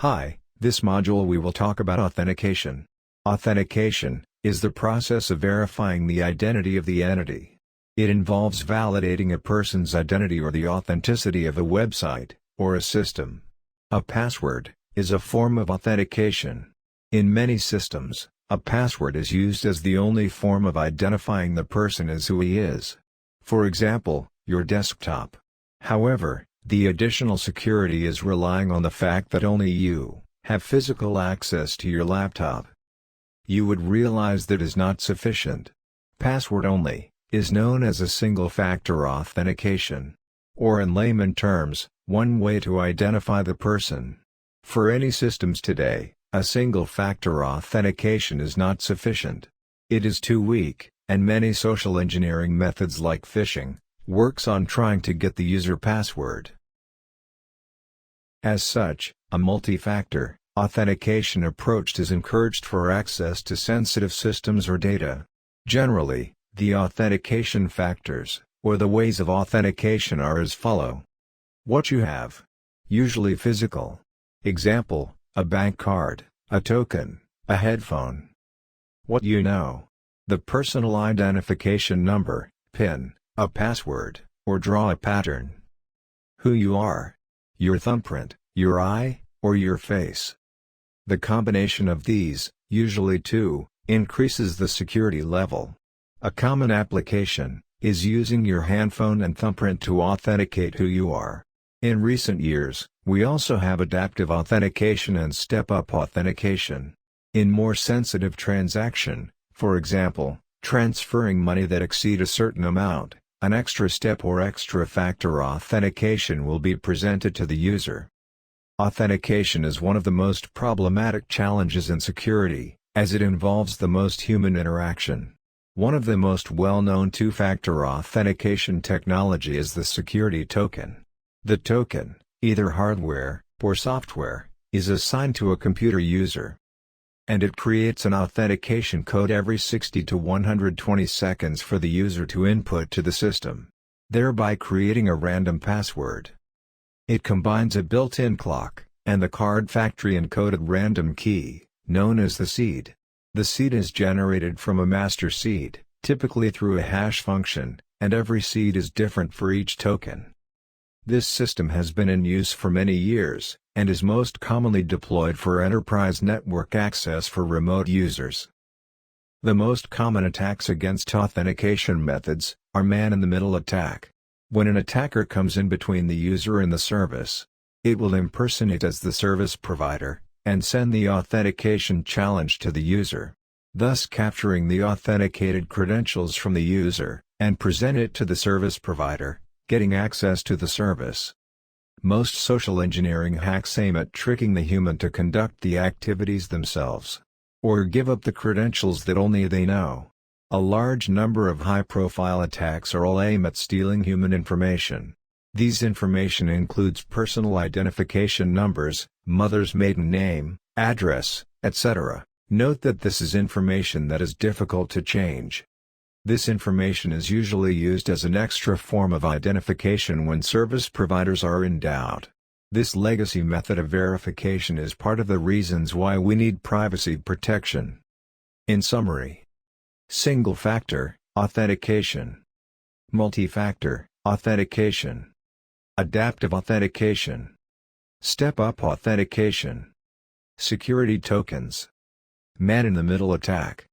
Hi, this module we will talk about authentication. Authentication is the process of verifying the identity of the entity. It involves validating a person's identity or the authenticity of a website, or a system. A password is a form of authentication. In many systems, a password is used as the only form of identifying the person as who he is. For example, your desktop. However, the additional security is relying on the fact that only you have physical access to your laptop. You would realize that is not sufficient. Password only is known as a single-factor authentication, or in layman terms, one way to identify the person. For any systems today, a single-factor authentication is not sufficient. It is too weak, and many social engineering methods like phishing works on trying to get the user password. As such, a multi-factor authentication approach is encouraged for access to sensitive systems or data. Generally, the authentication factors, or the ways of authentication, are as follow. What you have. Usually physical. Example, a bank card, a token, a headphone. What you know. The personal identification number, PIN, a password, or draw a pattern. Who you are. Your thumbprint, your eye, or your face. The combination of these, usually two, increases the security level. A common application is using your handphone and thumbprint to authenticate who you are. In recent years, we also have adaptive authentication and step-up authentication. In more sensitive transaction, for example, transferring money that exceed a certain amount, an extra step or extra factor authentication will be presented to the user. Authentication is one of the most problematic challenges in security, as it involves the most human interaction. One of the most well-known two-factor authentication technology is the security token. The token, either hardware or software, is assigned to a computer user, and it creates an authentication code every 60 to 120 seconds for the user to input to the system, thereby creating a random password. It combines a built-in clock and the card factory-encoded random key, known as the seed. The seed is generated from a master seed, typically through a hash function, and every seed is different for each token. This system has been in use for many years, and is most commonly deployed for enterprise network access for remote users. The most common attacks against authentication methods are man-in-the-middle attack. When an attacker comes in between the user and the service, it will impersonate as the service provider, and send the authentication challenge to the user, thus capturing the authenticated credentials from the user, and present it to the service provider, getting access to the service. Most social engineering hacks aim at tricking the human to conduct the activities themselves, or give up the credentials that only they know. A large number of high-profile attacks are all aimed at stealing human information. These information includes personal identification numbers, mother's maiden name, address, etc. Note that this is information that is difficult to change. This information is usually used as an extra form of identification when service providers are in doubt. This legacy method of verification is part of the reasons why we need privacy protection. In summary, single-factor authentication, multi-factor authentication, adaptive authentication, step-up authentication, security tokens, man-in-the-middle attack.